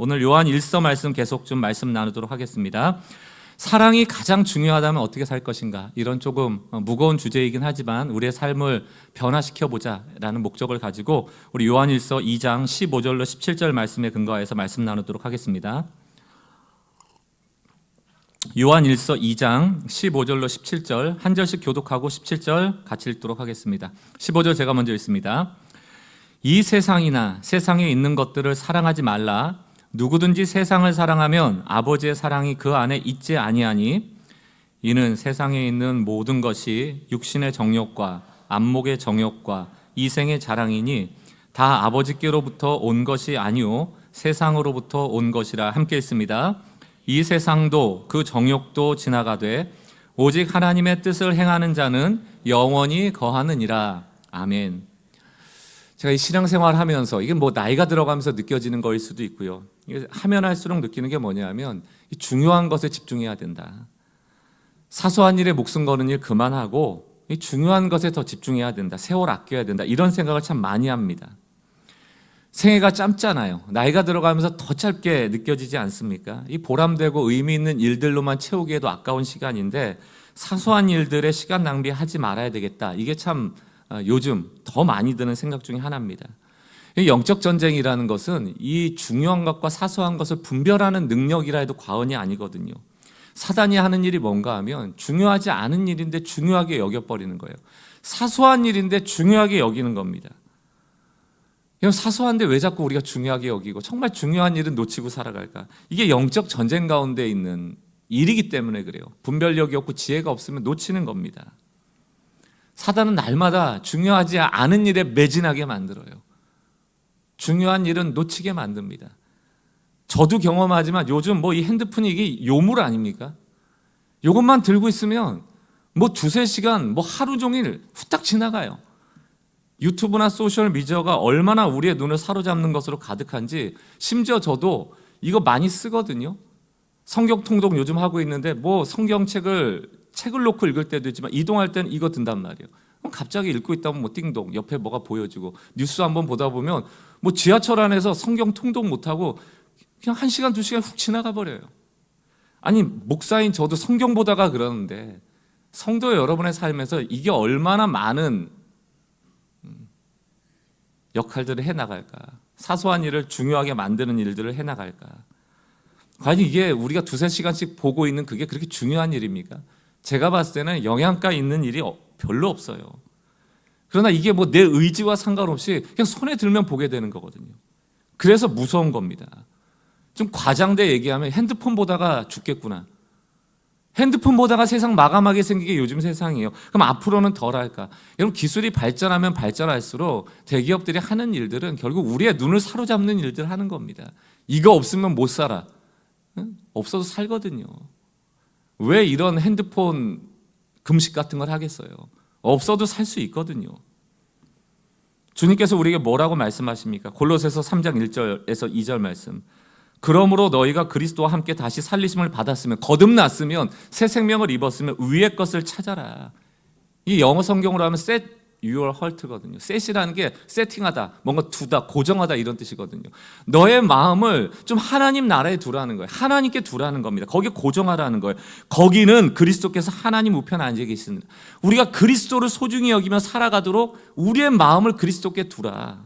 오늘 요한 1서 말씀 계속 좀 말씀 나누도록 하겠습니다. 사랑이 가장 중요하다면 어떻게 살 것인가? 이런 조금 무거운 주제이긴 하지만 우리의 삶을 변화시켜보자라는 목적을 가지고 우리 요한 1서 2장 15절로 17절 말씀에 근거해서 말씀 나누도록 하겠습니다. 요한 1서 2장 15절로 17절 한 절씩 교독하고 17절 같이 읽도록 하겠습니다. 15절 제가 먼저 읽습니다. 이 세상이나 세상에 있는 것들을 사랑하지 말라. 누구든지 세상을 사랑하면 아버지의 사랑이 그 안에 있지 아니하니 이는 세상에 있는 모든 것이 육신의 정욕과 안목의 정욕과 이생의 자랑이니 다 아버지께로부터 온 것이 아니오 세상으로부터 온 것이라. 함께 읽습니다. 이 세상도 그 정욕도 지나가되 오직 하나님의 뜻을 행하는 자는 영원히 거하느니라. 아멘. 제가 이 신앙생활을 하면서 이게 뭐 나이가 들어가면서 느껴지는 거일 수도 있고요. 이게 하면 할수록 느끼는 게 뭐냐면 이 중요한 것에 집중해야 된다. 사소한 일에 목숨 거는 일 그만하고 이 중요한 것에 더 집중해야 된다. 세월 아껴야 된다. 이런 생각을 참 많이 합니다. 생애가 짧잖아요. 나이가 들어가면서 더 짧게 느껴지지 않습니까? 이 보람되고 의미 있는 일들로만 채우기에도 아까운 시간인데 사소한 일들에 시간 낭비하지 말아야 되겠다. 이게 참 요즘 더 많이 드는 생각 중에 하나입니다. 영적 전쟁이라는 것은 이 중요한 것과 사소한 것을 분별하는 능력이라 해도 과언이 아니거든요. 사단이 하는 일이 뭔가 하면 중요하지 않은 일인데 중요하게 여겨버리는 거예요. 사소한 일인데 중요하게 여기는 겁니다. 사소한데 왜 자꾸 우리가 중요하게 여기고 정말 중요한 일은 놓치고 살아갈까? 이게 영적 전쟁 가운데 있는 일이기 때문에 그래요. 분별력이 없고 지혜가 없으면 놓치는 겁니다. 사단은 날마다 중요하지 않은 일에 매진하게 만들어요. 중요한 일은 놓치게 만듭니다. 저도 경험하지만 요즘 뭐 이 핸드폰이 이게 요물 아닙니까? 이것만 들고 있으면 뭐 두세 시간, 뭐 하루 종일 후딱 지나가요. 유튜브나 소셜 미디어가 얼마나 우리의 눈을 사로잡는 것으로 가득한지 심지어 저도 이거 많이 쓰거든요. 성경 통독 요즘 하고 있는데 뭐 성경책을 놓고 읽을 때도 있지만 이동할 때는 이거 든단 말이에요. 그럼 갑자기 읽고 있다 보면 뭐 띵동 옆에 뭐가 보여지고 뉴스 한번 보다 보면 뭐 지하철 안에서 성경 통독 못하고 그냥 1시간, 2시간 훅 지나가 버려요. 아니 목사인 저도 성경 보다가 그러는데 성도 여러분의 삶에서 이게 얼마나 많은 역할들을 해나갈까? 사소한 일을 중요하게 만드는 일들을 해나갈까? 과연 이게 우리가 두세 시간씩 보고 있는 그게 그렇게 중요한 일입니까? 제가 봤을 때는 영양가 있는 일이 별로 없어요. 그러나 이게 뭐 내 의지와 상관없이 그냥 손에 들면 보게 되는 거거든요. 그래서 무서운 겁니다. 좀 과장돼 얘기하면 핸드폰 보다가 죽겠구나. 핸드폰 보다가 세상 마감하게 생긴 게 요즘 세상이에요. 그럼 앞으로는 덜 할까? 여러분 기술이 발전하면 발전할수록 대기업들이 하는 일들은 결국 우리의 눈을 사로잡는 일들을 하는 겁니다. 이거 없으면 못 살아. 없어도 살거든요. 왜 이런 핸드폰 금식 같은 걸 하겠어요? 없어도 살 수 있거든요. 주님께서 우리에게 뭐라고 말씀하십니까? 골로새서 3장 1절에서 2절 말씀. 그러므로 너희가 그리스도와 함께 다시 살리심을 받았으면 거듭났으면 새 생명을 입었으면 위의 것을 찾아라. 이 영어 성경으로 하면 set your heart거든요. set이라는 게 세팅하다, 뭔가 두다, 고정하다 이런 뜻이거든요. 너의 마음을 좀 하나님 나라에 두라는 거예요. 하나님께 두라는 겁니다. 거기에 고정하라는 거예요. 거기는 그리스도께서 하나님 우편에 앉아 계십니다. 우리가 그리스도를 소중히 여기며 살아가도록 우리의 마음을 그리스도께 두라.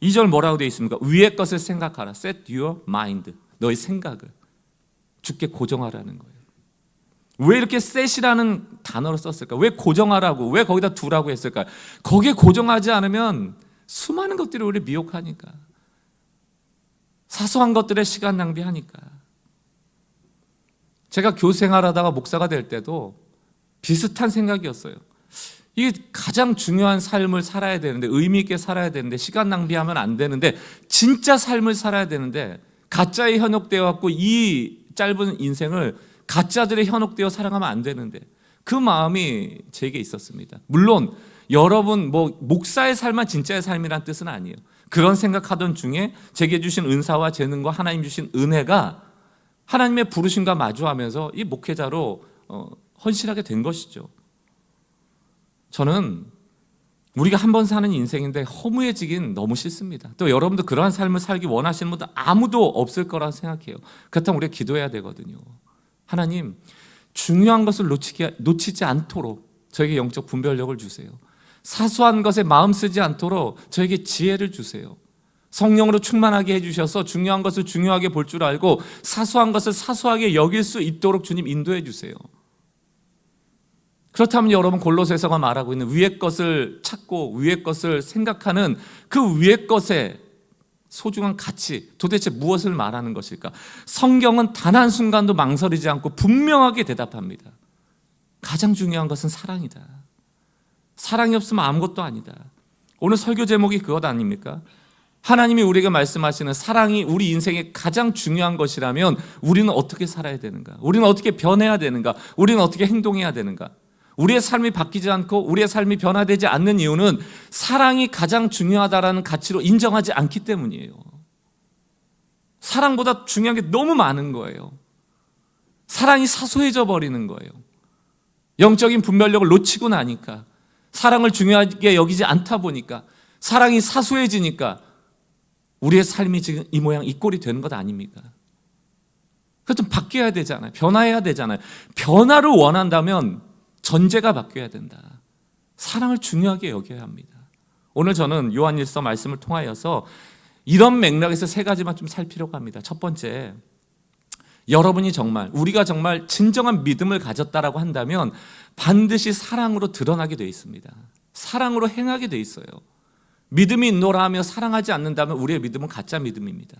2절 뭐라고 되어 있습니까? 위의 것을 생각하라. Set your mind. 너의 생각을 주께 고정하라는 거예요. 왜 이렇게 set이라는 단어를 썼을까? 왜 고정하라고? 왜 거기다 두라고 했을까? 거기에 고정하지 않으면 수많은 것들이 우리를 미혹하니까. 사소한 것들에 시간 낭비하니까. 제가 교생활하다가 목사가 될 때도 비슷한 생각이었어요. 이게 가장 중요한 삶을 살아야 되는데, 의미 있게 살아야 되는데, 시간 낭비하면 안 되는데, 진짜 삶을 살아야 되는데 가짜에 현혹되어 갖고 이 짧은 인생을 가짜들에 현혹되어 살아가면 안 되는데, 그 마음이 제게 있었습니다. 물론 여러분 뭐 목사의 삶만 진짜의 삶이란 뜻은 아니에요. 그런 생각하던 중에 제게 주신 은사와 재능과 하나님 주신 은혜가 하나님의 부르심과 마주하면서 이 목회자로 헌신하게 된 것이죠. 저는 우리가 한 번 사는 인생인데 허무해지긴 너무 싫습니다. 또 여러분도 그러한 삶을 살기 원하시는 분도 아무도 없을 거라 생각해요. 그렇다면 우리가 기도해야 되거든요. 하나님, 중요한 것을 놓치지 않도록 저에게 영적 분별력을 주세요. 사소한 것에 마음 쓰지 않도록 저에게 지혜를 주세요. 성령으로 충만하게 해주셔서 중요한 것을 중요하게 볼 줄 알고 사소한 것을 사소하게 여길 수 있도록 주님 인도해 주세요. 그렇다면 여러분, 골로새서가 말하고 있는 위의 것을 찾고 위의 것을 생각하는 그 위의 것의 소중한 가치, 도대체 무엇을 말하는 것일까? 성경은 단 한순간도 망설이지 않고 분명하게 대답합니다. 가장 중요한 것은 사랑이다. 사랑이 없으면 아무것도 아니다. 오늘 설교 제목이 그것 아닙니까? 하나님이 우리에게 말씀하시는 사랑이 우리 인생의 가장 중요한 것이라면 우리는 어떻게 살아야 되는가? 우리는 어떻게 변해야 되는가? 우리는 어떻게 행동해야 되는가? 우리의 삶이 바뀌지 않고 우리의 삶이 변화되지 않는 이유는 사랑이 가장 중요하다라는 가치로 인정하지 않기 때문이에요. 사랑보다 중요한 게 너무 많은 거예요. 사랑이 사소해져 버리는 거예요. 영적인 분별력을 놓치고 나니까, 사랑을 중요하게 여기지 않다 보니까, 사랑이 사소해지니까 우리의 삶이 지금 이 모양 이 꼴이 되는 것 아닙니까? 그래서 좀 바뀌어야 되잖아요. 변화해야 되잖아요. 변화를 원한다면 전제가 바뀌어야 된다. 사랑을 중요하게 여겨야 합니다. 오늘 저는 요한일서 말씀을 통하여서 이런 맥락에서 세 가지만 좀 살피려고 합니다. 첫 번째, 여러분이 정말, 우리가 정말 진정한 믿음을 가졌다라고 한다면 반드시 사랑으로 드러나게 되어 있습니다. 사랑으로 행하게 되어 있어요. 믿음이 있노라 하며 사랑하지 않는다면 우리의 믿음은 가짜 믿음입니다.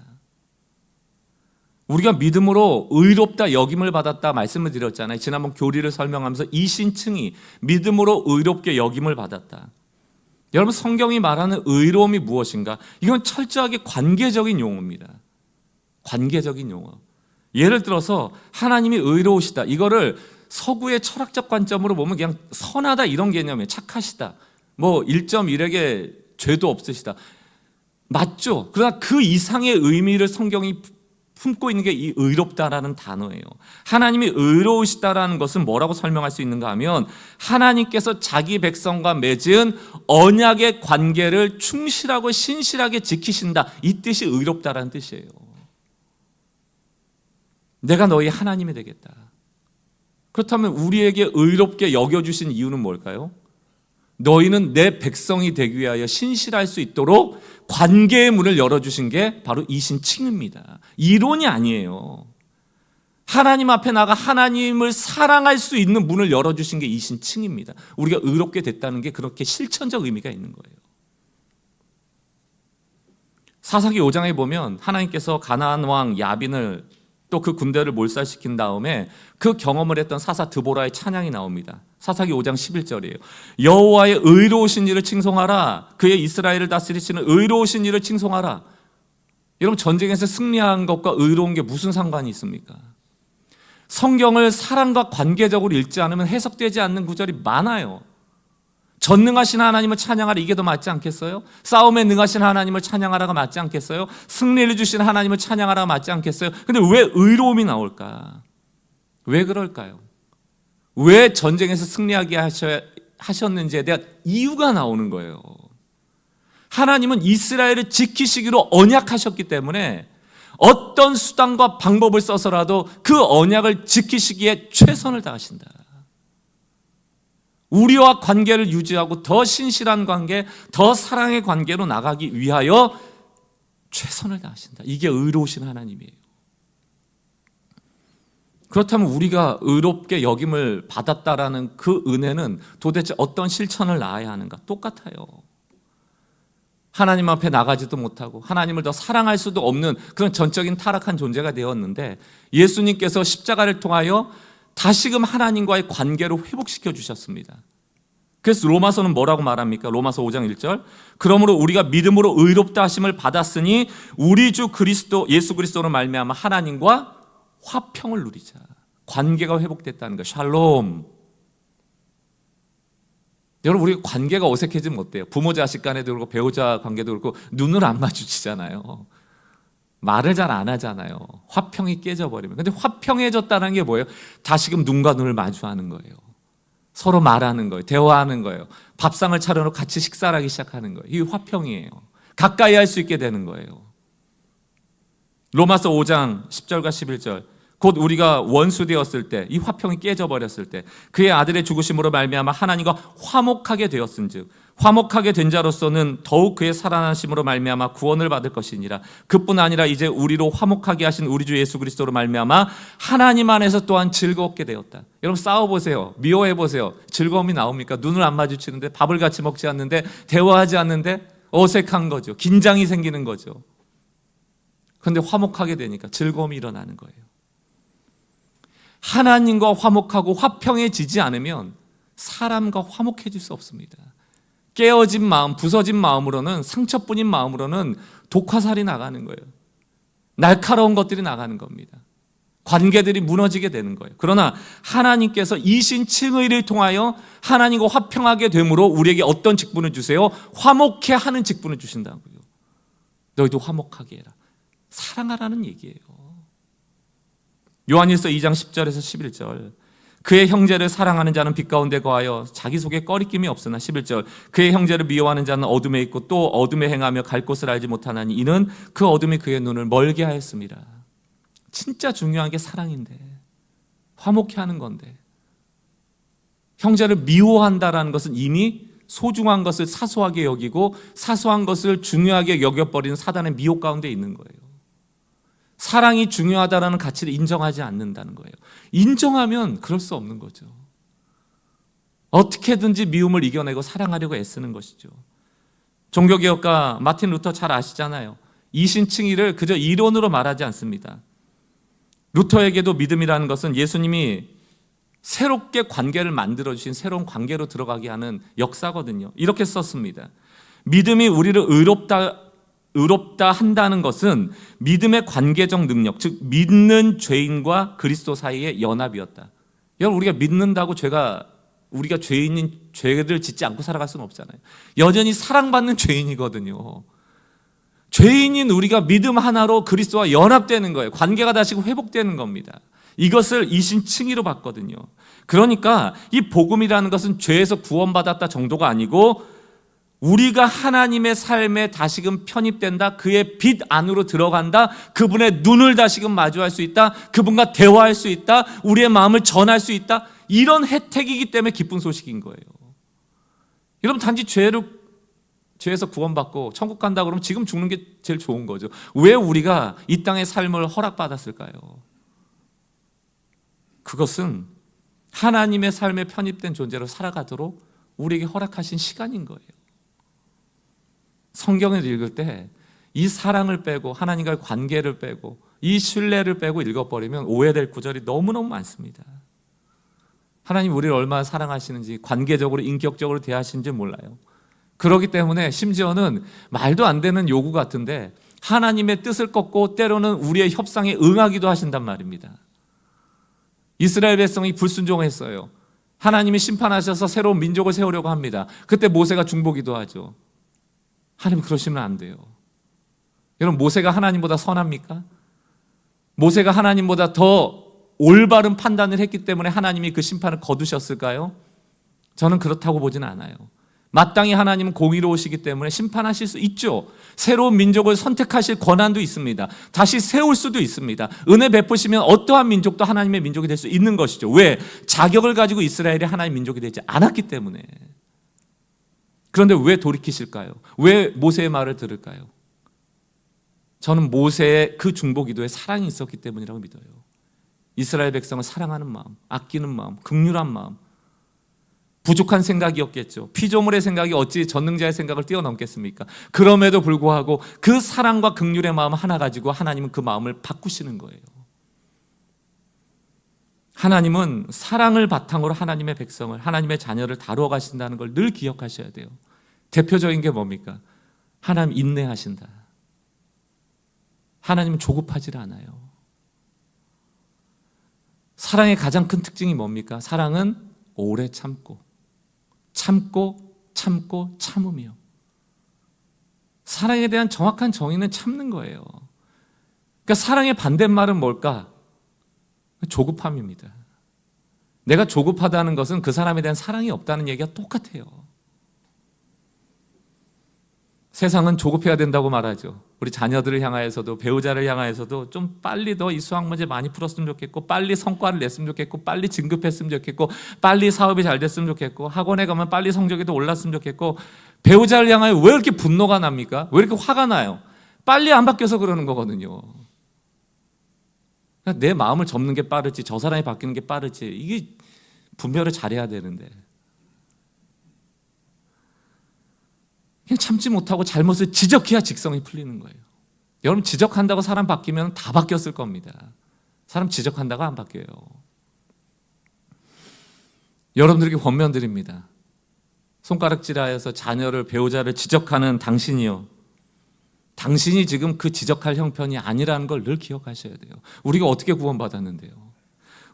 우리가 믿음으로 의롭다 여김을 받았다 말씀을 드렸잖아요. 지난번 교리를 설명하면서 이신층이 믿음으로 의롭게 여김을 받았다. 여러분, 성경이 말하는 의로움이 무엇인가? 이건 철저하게 관계적인 용어입니다. 관계적인 용어. 예를 들어서 하나님이 의로우시다, 이거를 서구의 철학적 관점으로 보면 그냥 선하다 이런 개념이에요. 착하시다, 뭐 1.1에게 죄도 없으시다, 맞죠? 그러나 그 이상의 의미를 성경이 품고 있는 게 이 의롭다라는 단어예요. 하나님이 의로우시다라는 것은 뭐라고 설명할 수 있는가 하면 하나님께서 자기 백성과 맺은 언약의 관계를 충실하고 신실하게 지키신다, 이 뜻이 의롭다라는 뜻이에요. 내가 너희 하나님이 되겠다. 그렇다면 우리에게 의롭게 여겨주신 이유는 뭘까요? 너희는 내 백성이 되기 위하여 신실할 수 있도록 관계의 문을 열어주신 게 바로 이신칭입니다. 이론이 아니에요. 하나님 앞에 나가 하나님을 사랑할 수 있는 문을 열어주신 게 이신칭입니다. 우리가 의롭게 됐다는 게 그렇게 실천적 의미가 있는 거예요. 사사기 5장에 보면 하나님께서 가나안 왕 야빈을 또 그 군대를 몰살시킨 다음에 그 경험을 했던 사사 드보라의 찬양이 나옵니다. 사사기 5장 11절이에요. 여호와의 의로우신 일을 칭송하라. 그의 이스라엘을 다스리시는 의로우신 일을 칭송하라. 여러분, 전쟁에서 승리한 것과 의로운 게 무슨 상관이 있습니까? 성경을 사랑과 관계적으로 읽지 않으면 해석되지 않는 구절이 많아요. 전능하신 하나님을 찬양하라, 이게 더 맞지 않겠어요? 싸움에 능하신 하나님을 찬양하라가 맞지 않겠어요? 승리를 주신 하나님을 찬양하라가 맞지 않겠어요? 근데 왜 의로움이 나올까? 왜 그럴까요? 왜 전쟁에서 승리하게 하셨는지에 대한 이유가 나오는 거예요. 하나님은 이스라엘을 지키시기로 언약하셨기 때문에 어떤 수단과 방법을 써서라도 그 언약을 지키시기에 최선을 다하신다. 우리와 관계를 유지하고 더 신실한 관계, 더 사랑의 관계로 나가기 위하여 최선을 다하신다. 이게 의로우신 하나님이에요. 그렇다면 우리가 의롭게 여김을 받았다라는 그 은혜는 도대체 어떤 실천을 낳아야 하는가? 똑같아요. 하나님 앞에 나가지도 못하고 하나님을 더 사랑할 수도 없는 그런 전적인 타락한 존재가 되었는데 예수님께서 십자가를 통하여 다시금 하나님과의 관계를 회복시켜 주셨습니다. 그래서 로마서는 뭐라고 말합니까? 로마서 5장 1절. 그러므로 우리가 믿음으로 의롭다 하심을 받았으니 우리 주 그리스도 예수 그리스도로 말미암아 하나님과 화평을 누리자. 관계가 회복됐다는 거. 샬롬. 여러분, 우리 관계가 어색해지면 어때요? 부모 자식 간에도 그렇고 배우자 관계도 그렇고 눈을 안 마주치잖아요. 말을 잘 안 하잖아요. 화평이 깨져버리면. 근데 화평해졌다는 게 뭐예요? 다시금 눈과 눈을 마주하는 거예요. 서로 말하는 거예요. 대화하는 거예요. 밥상을 차려놓고 같이 식사를 하기 시작하는 거예요. 이게 화평이에요. 가까이 할 수 있게 되는 거예요. 로마서 5장 10절과 11절, 곧 우리가 원수되었을 때, 이 화평이 깨져버렸을 때 그의 아들의 죽으심으로 말미암아 하나님과 화목하게 되었은즉 화목하게 된 자로서는 더욱 그의 살아나심으로 말미암아 구원을 받을 것이니라. 그뿐 아니라 이제 우리로 화목하게 하신 우리 주 예수 그리스도로 말미암아 하나님 안에서 또한 즐겁게 되었다. 여러분 싸워보세요. 미워해보세요. 즐거움이 나옵니까? 눈을 안 마주치는데, 밥을 같이 먹지 않는데, 대화하지 않는데 어색한 거죠. 긴장이 생기는 거죠. 그런데 화목하게 되니까 즐거움이 일어나는 거예요. 하나님과 화목하고 화평해지지 않으면 사람과 화목해질 수 없습니다. 깨어진 마음, 부서진 마음으로는, 상처뿐인 마음으로는 독화살이 나가는 거예요. 날카로운 것들이 나가는 겁니다. 관계들이 무너지게 되는 거예요. 그러나 하나님께서 이신 칭의를 통하여 하나님과 화평하게 됨으로 우리에게 어떤 직분을 주세요? 화목해 하는 직분을 주신다고요. 너희도 화목하게 해라. 사랑하라는 얘기예요. 요한일서 2장 10절에서 11절, 그의 형제를 사랑하는 자는 빛 가운데 거하여 자기 속에 꺼리낌이 없으나 11절, 그의 형제를 미워하는 자는 어둠에 있고 또 어둠에 행하며 갈 곳을 알지 못하나니 이는 그 어둠이 그의 눈을 멀게 하였습니다. 진짜 중요한 게 사랑인데, 화목해 하는 건데, 형제를 미워한다라는 것은 이미 소중한 것을 사소하게 여기고 사소한 것을 중요하게 여겨버리는 사단의 미혹 가운데 있는 거예요. 사랑이 중요하다라는 가치를 인정하지 않는다는 거예요. 인정하면 그럴 수 없는 거죠. 어떻게든지 미움을 이겨내고 사랑하려고 애쓰는 것이죠. 종교개혁가 마틴 루터 잘 아시잖아요. 이신칭의를 그저 이론으로 말하지 않습니다. 루터에게도 믿음이라는 것은 예수님이 새롭게 관계를 만들어주신 새로운 관계로 들어가게 하는 역사거든요. 이렇게 썼습니다. 믿음이 우리를 의롭다 한다는 것은 믿음의 관계적 능력, 즉 믿는 죄인과 그리스도 사이의 연합이었다. 여러분, 우리가 믿는다고 우리가 죄인인 죄를 짓지 않고 살아갈 수는 없잖아요. 여전히 사랑받는 죄인이거든요. 죄인인 우리가 믿음 하나로 그리스도와 연합되는 거예요. 관계가 다시 회복되는 겁니다. 이것을 이신칭의로 봤거든요. 그러니까 이 복음이라는 것은 죄에서 구원받았다 정도가 아니고 우리가 하나님의 삶에 다시금 편입된다, 그의 빛 안으로 들어간다, 그분의 눈을 다시금 마주할 수 있다, 그분과 대화할 수 있다, 우리의 마음을 전할 수 있다, 이런 혜택이기 때문에 기쁜 소식인 거예요. 여러분, 단지 죄에서 구원받고 천국 간다 그러면 지금 죽는 게 제일 좋은 거죠. 왜 우리가 이 땅의 삶을 허락받았을까요? 그것은 하나님의 삶에 편입된 존재로 살아가도록 우리에게 허락하신 시간인 거예요. 성경을 읽을 때 이 사랑을 빼고 하나님과의 관계를 빼고 이 신뢰를 빼고 읽어버리면 오해될 구절이 너무너무 많습니다. 하나님 우리를 얼마나 사랑하시는지, 관계적으로 인격적으로 대하시는지 몰라요. 그렇기 때문에 심지어는 말도 안 되는 요구 같은데 하나님의 뜻을 꺾고 때로는 우리의 협상에 응하기도 하신단 말입니다. 이스라엘 백성이 불순종했어요. 하나님이 심판하셔서 새로운 민족을 세우려고 합니다. 그때 모세가 중보기도 하죠. 하나님 그러시면 안 돼요. 여러분, 모세가 하나님보다 선합니까? 모세가 하나님보다 더 올바른 판단을 했기 때문에 하나님이 그 심판을 거두셨을까요? 저는 그렇다고 보지는 않아요. 마땅히 하나님은 공의로우시기 때문에 심판하실 수 있죠. 새로운 민족을 선택하실 권한도 있습니다. 다시 세울 수도 있습니다. 은혜 베푸시면 어떠한 민족도 하나님의 민족이 될 수 있는 것이죠. 왜? 자격을 가지고 이스라엘이 하나님의 민족이 되지 않았기 때문에. 그런데 왜 돌이키실까요? 왜 모세의 말을 들을까요? 저는 모세의 그 중보기도에 사랑이 있었기 때문이라고 믿어요. 이스라엘 백성을 사랑하는 마음, 아끼는 마음, 긍휼한 마음. 부족한 생각이었겠죠. 피조물의 생각이 어찌 전능자의 생각을 뛰어넘겠습니까? 그럼에도 불구하고 그 사랑과 긍휼의 마음 하나 가지고 하나님은 그 마음을 바꾸시는 거예요. 하나님은 사랑을 바탕으로 하나님의 백성을, 하나님의 자녀를 다루어 가신다는 걸 늘 기억하셔야 돼요. 대표적인 게 뭡니까? 하나님 인내하신다. 하나님은 조급하지 않아요. 사랑의 가장 큰 특징이 뭡니까? 사랑은 오래 참고 참으며. 사랑에 대한 정확한 정의는 참는 거예요. 그러니까 사랑의 반대말은 뭘까? 조급함입니다. 내가 조급하다는 것은 그 사람에 대한 사랑이 없다는 얘기가 똑같아요. 세상은 조급해야 된다고 말하죠. 우리 자녀들을 향하여서도 배우자를 향하여서도 좀 빨리 더 이 수학 문제 많이 풀었으면 좋겠고, 빨리 성과를 냈으면 좋겠고, 빨리 진급했으면 좋겠고, 빨리 사업이 잘 됐으면 좋겠고, 학원에 가면 빨리 성적이 더 올랐으면 좋겠고. 배우자를 향하여 왜 이렇게 분노가 납니까? 왜 이렇게 화가 나요? 빨리 안 바뀌어서 그러는 거거든요. 내 마음을 접는 게 빠르지 저 사람이 바뀌는 게 빠르지, 이게 분별을 잘해야 되는데 그냥 참지 못하고 잘못을 지적해야 직성이 풀리는 거예요. 여러분, 지적한다고 사람 바뀌면 다 바뀌었을 겁니다. 사람 지적한다고 안 바뀌어요. 여러분들에게 권면드립니다. 손가락질하여서 자녀를, 배우자를 지적하는 당신이요, 당신이 지금 그 지적할 형편이 아니라는 걸 늘 기억하셔야 돼요. 우리가 어떻게 구원받았는데요?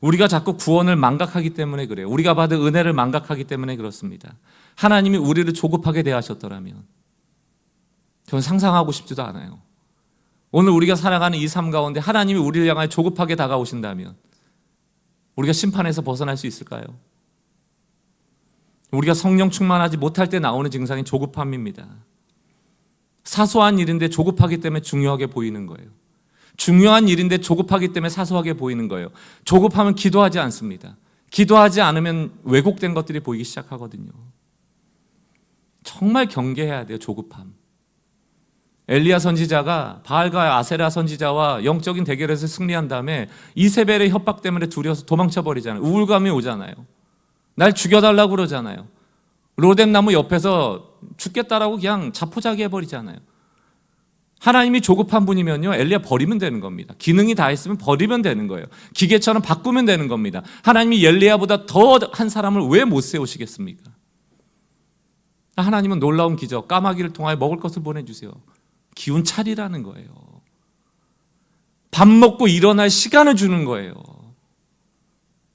우리가 자꾸 구원을 망각하기 때문에 그래요. 우리가 받은 은혜를 망각하기 때문에 그렇습니다. 하나님이 우리를 조급하게 대하셨더라면 저는 상상하고 싶지도 않아요. 오늘 우리가 살아가는 이 삶 가운데 하나님이 우리를 향하여 조급하게 다가오신다면 우리가 심판에서 벗어날 수 있을까요? 우리가 성령 충만하지 못할 때 나오는 증상이 조급함입니다. 사소한 일인데 조급하기 때문에 중요하게 보이는 거예요. 중요한 일인데 조급하기 때문에 사소하게 보이는 거예요. 조급하면 기도하지 않습니다. 기도하지 않으면 왜곡된 것들이 보이기 시작하거든요. 정말 경계해야 돼요, 조급함. 엘리야 선지자가 바알과 아세라 선지자와 영적인 대결에서 승리한 다음에 이세벨의 협박 때문에 두려워서 도망쳐 버리잖아요. 우울감이 오잖아요. 날 죽여달라고 그러잖아요. 로뎀나무 옆에서 죽겠다라고 그냥 자포자기 해버리잖아요. 하나님이 조급한 분이면요, 엘리야 버리면 되는 겁니다. 기능이 다 있으면 버리면 되는 거예요. 기계처럼 바꾸면 되는 겁니다. 하나님이 엘리야보다 더 한 사람을 왜 못 세우시겠습니까? 하나님은 놀라운 기적, 까마귀를 통하여 먹을 것을 보내주세요. 기운 차리라는 거예요. 밥 먹고 일어날 시간을 주는 거예요.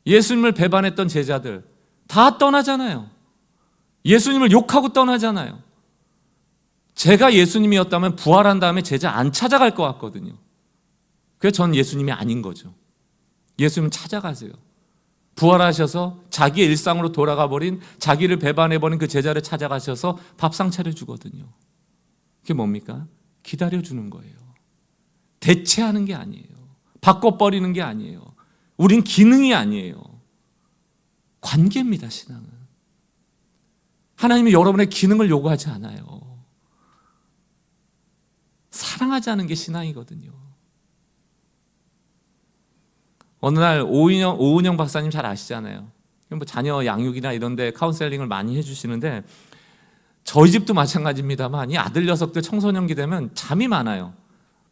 예수님을 배반했던 제자들 다 떠나잖아요. 예수님을 욕하고 떠나잖아요. 제가 예수님이었다면 부활한 다음에 제자 안 찾아갈 것 같거든요. 그래서 전 예수님이 아닌 거죠. 예수님 찾아가세요. 부활하셔서 자기의 일상으로 돌아가 버린, 자기를 배반해버린 그 제자를 찾아가셔서 밥상 차려주거든요. 그게 뭡니까? 기다려주는 거예요. 대체하는 게 아니에요. 바꿔버리는 게 아니에요. 우린 기능이 아니에요. 관계입니다, 신앙은. 하나님이 여러분의 기능을 요구하지 않아요. 사랑하자는 게 신앙이거든요. 어느 날 오은영 박사님 잘 아시잖아요. 뭐 자녀 양육이나 이런 데 카운셀링을 많이 해주시는데 저희 집도 마찬가지입니다만 이 아들 녀석들 청소년기 되면 잠이 많아요.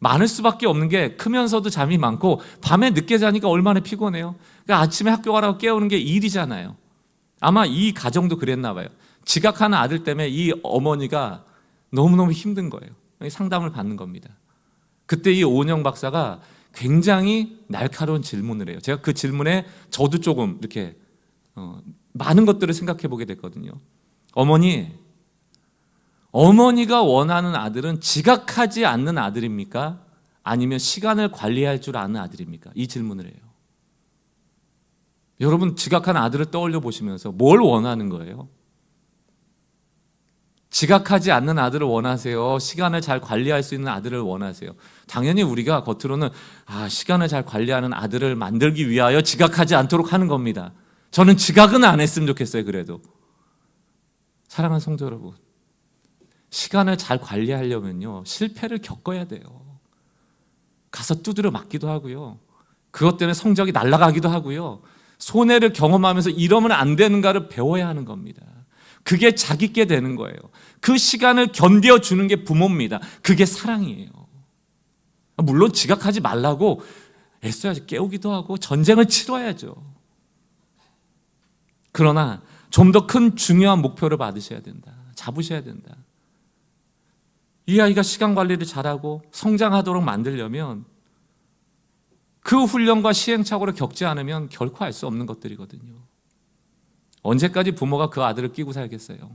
많을 수밖에 없는 게 크면서도 잠이 많고 밤에 늦게 자니까 얼마나 피곤해요. 그러니까 아침에 학교 가라고 깨우는 게 일이잖아요. 아마 이 가정도 그랬나 봐요. 지각하는 아들 때문에 이 어머니가 너무너무 힘든 거예요. 상담을 받는 겁니다. 그때 이 오은영 박사가 굉장히 날카로운 질문을 해요. 제가 그 질문에 저도 조금 이렇게 많은 것들을 생각해 보게 됐거든요. 어머니가 원하는 아들은 지각하지 않는 아들입니까? 아니면 시간을 관리할 줄 아는 아들입니까? 이 질문을 해요. 여러분, 지각한 아들을 떠올려 보시면서 뭘 원하는 거예요? 지각하지 않는 아들을 원하세요? 시간을 잘 관리할 수 있는 아들을 원하세요? 당연히 우리가 겉으로는 시간을 잘 관리하는 아들을 만들기 위하여 지각하지 않도록 하는 겁니다. 저는 지각은 안 했으면 좋겠어요. 그래도 사랑하는 성도 여러분, 시간을 잘 관리하려면요, 실패를 겪어야 돼요. 가서 두드려 맞기도 하고요, 그것 때문에 성적이 날아가기도 하고요, 손해를 경험하면서 이러면 안 되는가를 배워야 하는 겁니다. 그게 자기께 되는 거예요. 그 시간을 견뎌주는 게 부모입니다. 그게 사랑이에요. 물론 지각하지 말라고 애써야지, 깨우기도 하고 전쟁을 치러야죠. 그러나 좀 더 큰 중요한 목표를 받으셔야 된다. 잡으셔야 된다. 이 아이가 시간 관리를 잘하고 성장하도록 만들려면 그 훈련과 시행착오를 겪지 않으면 결코 알 수 없는 것들이거든요. 언제까지 부모가 그 아들을 끼고 살겠어요?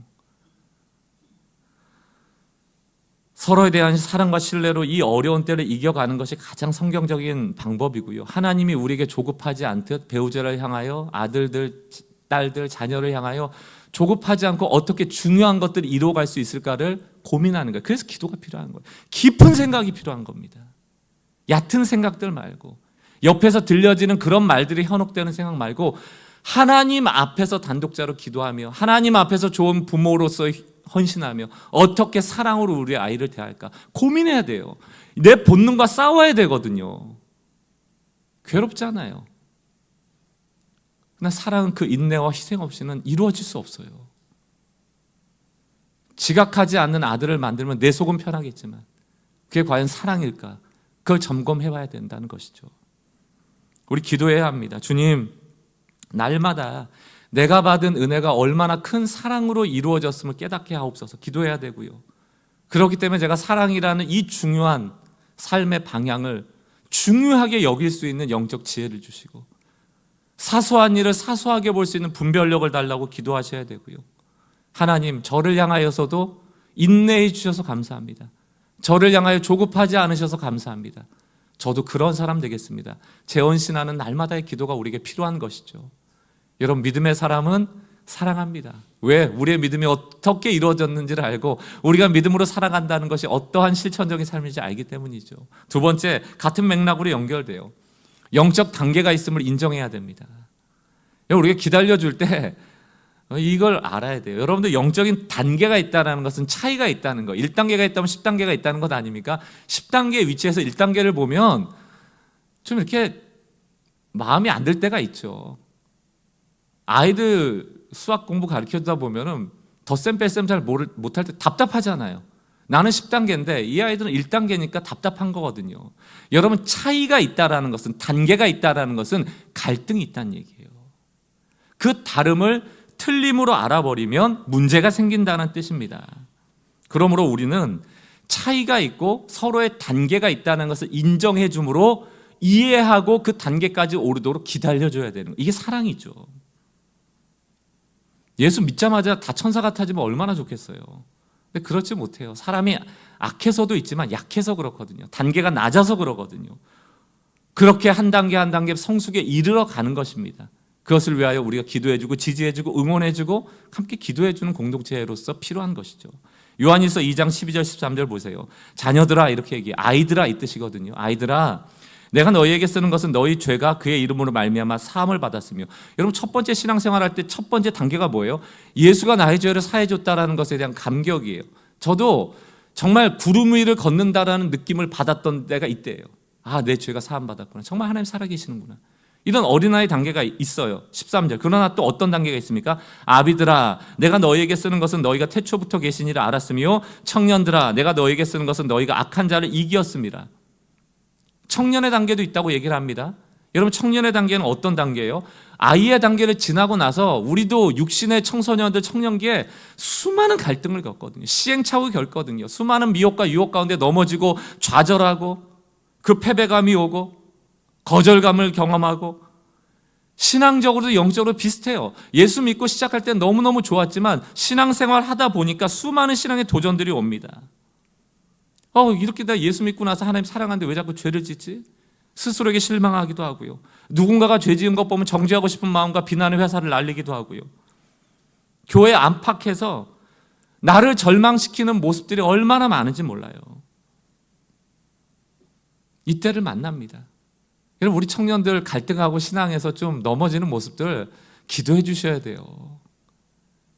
서로에 대한 사랑과 신뢰로 이 어려운 때를 이겨가는 것이 가장 성경적인 방법이고요. 하나님이 우리에게 조급하지 않듯 배우자를 향하여 아들들, 딸들, 자녀를 향하여 조급하지 않고 어떻게 중요한 것들을 이루어갈 수 있을까를 고민하는 거예요. 그래서 기도가 필요한 거예요. 깊은 생각이 필요한 겁니다. 얕은 생각들 말고, 옆에서 들려지는 그런 말들이 현혹되는 생각 말고, 하나님 앞에서 단독자로 기도하며 하나님 앞에서 좋은 부모로서 헌신하며 어떻게 사랑으로 우리 아이를 대할까 고민해야 돼요. 내 본능과 싸워야 되거든요. 괴롭잖아요. 그러나 사랑은 그 인내와 희생 없이는 이루어질 수 없어요. 지각하지 않는 아들을 만들면 내 속은 편하겠지만 그게 과연 사랑일까? 그걸 점검해 봐야 된다는 것이죠. 우리 기도해야 합니다. 주님, 날마다 내가 받은 은혜가 얼마나 큰 사랑으로 이루어졌음을 깨닫게 하옵소서. 기도해야 되고요. 그렇기 때문에 제가 사랑이라는 이 중요한 삶의 방향을 중요하게 여길 수 있는 영적 지혜를 주시고, 사소한 일을 사소하게 볼 수 있는 분별력을 달라고 기도하셔야 되고요. 하나님, 저를 향하여서도 인내해 주셔서 감사합니다. 저를 향하여 조급하지 않으셔서 감사합니다. 저도 그런 사람 되겠습니다. 재혼신하는 날마다의 기도가 우리에게 필요한 것이죠. 여러분, 믿음의 사람은 사랑합니다. 왜? 우리의 믿음이 어떻게 이루어졌는지를 알고 우리가 믿음으로 살아간다는 것이 어떠한 실천적인 삶인지 알기 때문이죠. 두 번째, 같은 맥락으로 연결돼요. 영적 단계가 있음을 인정해야 됩니다. 우리가 기다려줄 때 이걸 알아야 돼요. 여러분들, 영적인 단계가 있다는 것은 차이가 있다는 거. 1단계가 있다면 10단계가 있다는 것 아닙니까? 10단계의 위치에서 1단계를 보면 좀 이렇게 마음이 안 들 때가 있죠. 아이들 수학 공부 가르쳐주다 보면은 덧셈 뺄셈 잘 못할 때 답답하잖아요. 나는 10단계인데 이 아이들은 1단계니까 답답한 거거든요. 여러분, 차이가 있다라는 것은, 단계가 있다라는 것은 갈등이 있다는 얘기예요. 그 다름을 틀림으로 알아버리면 문제가 생긴다는 뜻입니다. 그러므로 우리는 차이가 있고 서로의 단계가 있다는 것을 인정해 줌으로 이해하고 그 단계까지 오르도록 기다려줘야 되는 거예요. 이게 사랑이죠. 예수 믿자마자 다 천사 같아지면 얼마나 좋겠어요. 근데 그렇지 못해요. 사람이 악해서도 있지만 약해서 그렇거든요. 단계가 낮아서 그러거든요. 그렇게 한 단계 한 단계 성숙에 이르러 가는 것입니다. 그것을 위하여 우리가 기도해주고 지지해주고 응원해주고 함께 기도해주는 공동체로서 필요한 것이죠. 요한일서 2장 12절 13절 보세요. 자녀들아, 이렇게 얘기해요. 아이들아, 이 뜻이거든요. 아이들아, 내가 너희에게 쓰는 것은 너희 죄가 그의 이름으로 말미암아 사함을 받았으며. 여러분, 첫 번째 신앙생활할 때 첫 번째 단계가 뭐예요? 예수가 나의 죄를 사해 줬다라는 것에 대한 감격이에요. 저도 정말 구름 위를 걷는다라는 느낌을 받았던 때가 이때예요. 아, 내 죄가 사함 받았구나. 정말 하나님 살아계시는구나. 이런 어린아이 단계가 있어요. 13절. 그러나 또 어떤 단계가 있습니까? 아비들아, 내가 너희에게 쓰는 것은 너희가 태초부터 계신 이를 알았으며, 청년들아, 내가 너희에게 쓰는 것은 너희가 악한 자를 이기었습니다. 청년의 단계도 있다고 얘기를 합니다. 여러분, 청년의 단계는 어떤 단계예요? 아이의 단계를 지나고 나서 우리도 육신의 청소년들, 청년기에 수많은 갈등을 겪거든요. 시행착오를 겪거든요. 수많은 미혹과 유혹 가운데 넘어지고 좌절하고 그 패배감이 오고 거절감을 경험하고, 신앙적으로도 영적으로 비슷해요. 예수 믿고 시작할 때 너무너무 좋았지만 신앙생활 하다 보니까 수많은 신앙의 도전들이 옵니다. 이렇게 다 예수 믿고 나서 하나님 사랑하는데 왜 자꾸 죄를 짓지? 스스로에게 실망하기도 하고요. 누군가가 죄 지은 것 보면 정죄하고 싶은 마음과 비난의 회사를 날리기도 하고요. 교회 안팎에서 나를 절망시키는 모습들이 얼마나 많은지 몰라요. 이때를 만납니다. 여러분, 우리 청년들 갈등하고 신앙에서 좀 넘어지는 모습들 기도해 주셔야 돼요.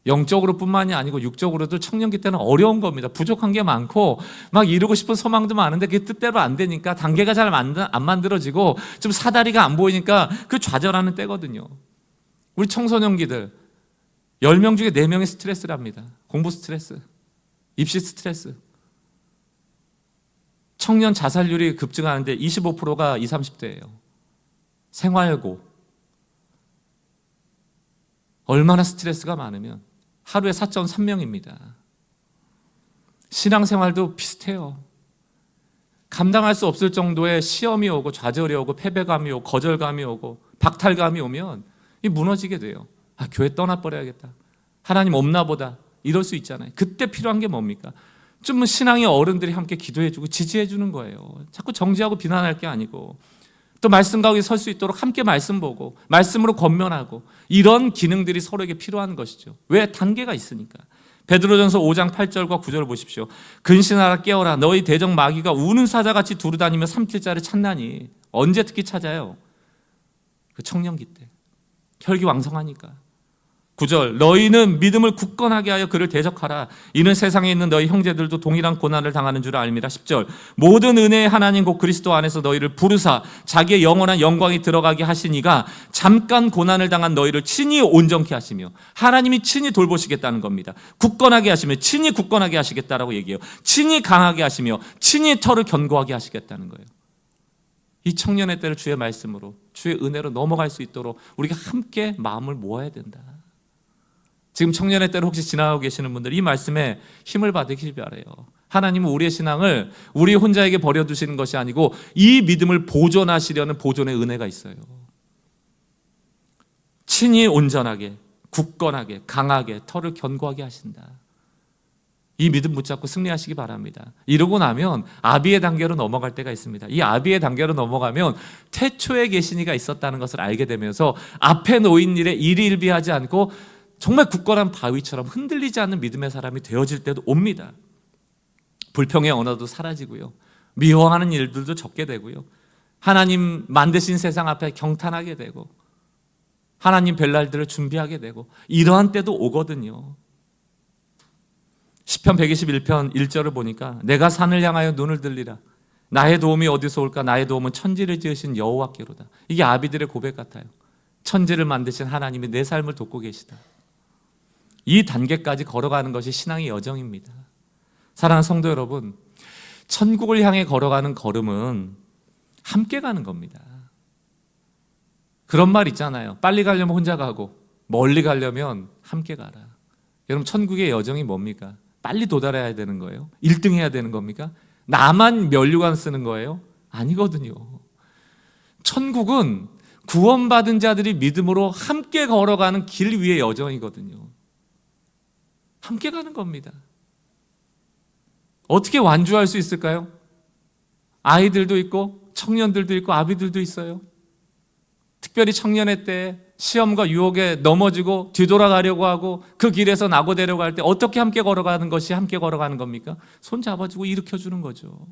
영적으로 뿐만이 아니고 육적으로도 청년기 때는 어려운 겁니다. 부족한 게 많고 막 이루고 싶은 소망도 많은데 그게 뜻대로 안 되니까 단계가 잘 안 만들어지고 좀 사다리가 안 보이니까 그 좌절하는 때거든요. 우리 청소년기들 10명 중에 4명이 스트레스랍니다. 공부 스트레스, 입시 스트레스. 청년 자살률이 급증하는데 25%가 20, 30대예요. 생활고. 얼마나 스트레스가 많으면 하루에 4.3명입니다. 신앙생활도 비슷해요. 감당할 수 없을 정도의 시험이 오고 좌절이 오고 패배감이 오고 거절감이 오고 박탈감이 오면 무너지게 돼요. 교회 떠나버려야겠다. 하나님 없나 보다. 이럴 수 있잖아요. 그때 필요한 게 뭡니까? 좀 신앙의 어른들이 함께 기도해주고 지지해주는 거예요. 자꾸 정죄하고 비난할 게 아니고, 또 말씀 가운데 설 수 있도록 함께 말씀 보고 말씀으로 권면하고, 이런 기능들이 서로에게 필요한 것이죠. 왜? 단계가 있으니까. 베드로전서 5장 8절과 9절을 보십시오. 근신하라 깨어라. 너희 대적 마귀가 우는 사자같이 두루다니며 삼킬 자를 찾나니. 언제 특히 찾아요? 그 청년기 때. 혈기왕성하니까. 9절, 너희는 믿음을 굳건하게 하여 그를 대적하라. 이는 세상에 있는 너희 형제들도 동일한 고난을 당하는 줄 알미라. 10절, 모든 은혜의 하나님 곧 그리스도 안에서 너희를 부르사 자기의 영원한 영광이 들어가게 하시니가 잠깐 고난을 당한 너희를 친히 온전케 하시며, 하나님이 친히 돌보시겠다는 겁니다. 굳건하게 하시며 친히 굳건하게 하시겠다라고 얘기해요. 친히 강하게 하시며 친히 털을 견고하게 하시겠다는 거예요. 이 청년의 때를 주의 말씀으로, 주의 은혜로 넘어갈 수 있도록 우리가 함께 마음을 모아야 된다. 지금 청년의 때를 혹시 지나가고 계시는 분들, 이 말씀에 힘을 받으길 바라요. 하나님은 우리의 신앙을 우리 혼자에게 버려두시는 것이 아니고 이 믿음을 보존하시려는 보존의 은혜가 있어요. 친히 온전하게, 굳건하게, 강하게, 털을 견고하게 하신다. 이 믿음 붙잡고 승리하시기 바랍니다. 이러고 나면 아비의 단계로 넘어갈 때가 있습니다. 이 아비의 단계로 넘어가면 태초에 계시니가 있었다는 것을 알게 되면서 앞에 놓인 일에 일희일비하지 않고 정말 굳건한 바위처럼 흔들리지 않는 믿음의 사람이 되어질 때도 옵니다. 불평의 언어도 사라지고요, 미워하는 일들도 적게 되고요, 하나님 만드신 세상 앞에 경탄하게 되고 하나님 뵐 날들을 준비하게 되고, 이러한 때도 오거든요. 시편 121편 1절을 보니까 내가 산을 향하여 눈을 들리라. 나의 도움이 어디서 올까? 나의 도움은 천지를 지으신 여호와께로다. 이게 아비들의 고백 같아요. 천지를 만드신 하나님이 내 삶을 돕고 계시다. 이 단계까지 걸어가는 것이 신앙의 여정입니다. 사랑하는 성도 여러분, 천국을 향해 걸어가는 걸음은 함께 가는 겁니다. 그런 말 있잖아요. 빨리 가려면 혼자 가고 멀리 가려면 함께 가라. 여러분, 천국의 여정이 뭡니까? 빨리 도달해야 되는 거예요? 1등 해야 되는 겁니까? 나만 면류관 쓰는 거예요? 아니거든요. 천국은 구원받은 자들이 믿음으로 함께 걸어가는 길 위의 여정이거든요. 함께 가는 겁니다. 어떻게 완주할 수 있을까요? 아이들도 있고 청년들도 있고 아비들도 있어요. 특별히 청년의 때 시험과 유혹에 넘어지고 뒤돌아가려고 하고 그 길에서 낙오되려고 할 때 어떻게 함께 걸어가는 것이 함께 걸어가는 겁니까? 손 잡아주고 일으켜주는 거죠.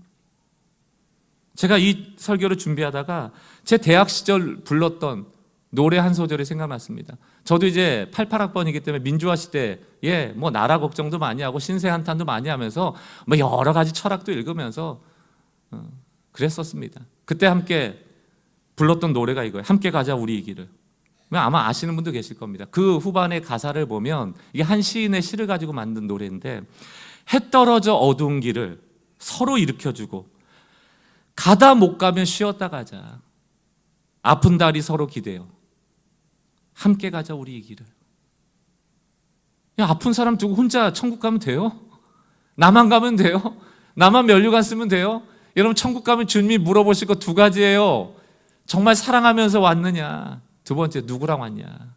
제가 이 설교를 준비하다가 제 대학 시절 불렀던 노래 한 소절이 생각났습니다. 저도 이제 88학번이기 때문에 민주화 시대에 뭐 나라 걱정도 많이 하고 신세 한탄도 많이 하면서 뭐 여러 가지 철학도 읽으면서 그랬었습니다. 그때 함께 불렀던 노래가 이거예요. 함께 가자 우리 이 길을. 아마 아시는 분도 계실 겁니다. 그 후반의 가사를 보면 이게 한 시인의 시를 가지고 만든 노래인데, 해 떨어져 어두운 길을 서로 일으켜주고 가다 못 가면 쉬었다 가자. 아픈 다리 서로 기대요. 함께 가자 우리 이 길을. 아픈 사람 두고 혼자 천국 가면 돼요? 나만 가면 돼요? 나만 면류관 쓰면 돼요? 여러분, 천국 가면 주님이 물어보실 거 두 가지예요. 정말 사랑하면서 왔느냐, 두 번째 누구랑 왔냐.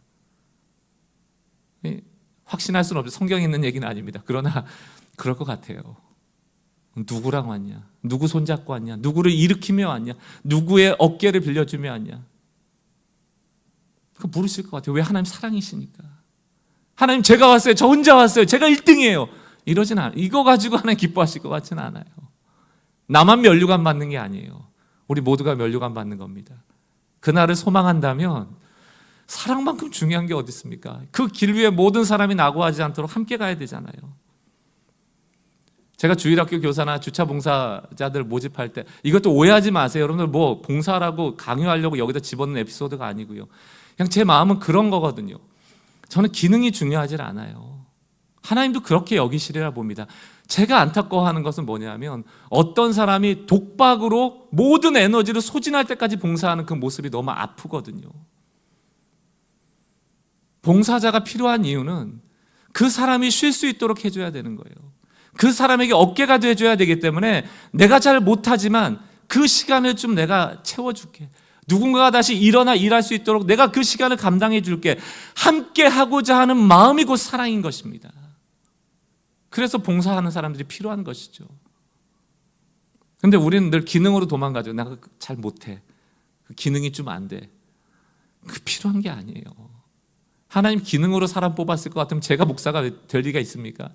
확신할 수는 없죠. 성경에 있는 얘기는 아닙니다. 그러나 그럴 것 같아요. 누구랑 왔냐, 누구 손잡고 왔냐, 누구를 일으키며 왔냐, 누구의 어깨를 빌려주며 왔냐. 그거 물으실 것 같아요. 왜? 하나님 사랑이시니까. 하나님 제가 왔어요, 저 혼자 왔어요, 제가 1등이에요 이러진 않아요. 이거 가지고 하나님 기뻐하실 것 같지는 않아요. 나만 면류관 받는 게 아니에요. 우리 모두가 면류관 받는 겁니다. 그날을 소망한다면 사랑만큼 중요한 게 어디 있습니까? 그 길 위에 모든 사람이 낙오하지 않도록 함께 가야 되잖아요. 제가 주일학교 교사나 주차 봉사자들 모집할 때, 이것도 오해하지 마세요. 여러분들 뭐 봉사라고 강요하려고 여기다 집어넣는 에피소드가 아니고요. 그냥 제 마음은 그런 거거든요. 저는 기능이 중요하지 않아요. 하나님도 그렇게 여기시리라 봅니다. 제가 안타까워하는 것은 뭐냐면, 어떤 사람이 독박으로 모든 에너지를 소진할 때까지 봉사하는 그 모습이 너무 아프거든요. 봉사자가 필요한 이유는 그 사람이 쉴 수 있도록 해줘야 되는 거예요. 그 사람에게 어깨가 돼줘야 되기 때문에 내가 잘 못하지만 그 시간을 좀 내가 채워줄게. 누군가가 다시 일어나 일할 수 있도록 내가 그 시간을 감당해 줄게. 함께 하고자 하는 마음이 곧 사랑인 것입니다. 그래서 봉사하는 사람들이 필요한 것이죠. 근데 우리는 늘 기능으로 도망가죠. 나 잘 못해. 그 기능이 좀 안 돼. 그 필요한 게 아니에요. 하나님 기능으로 사람 뽑았을 것 같으면 제가 목사가 될 리가 있습니까?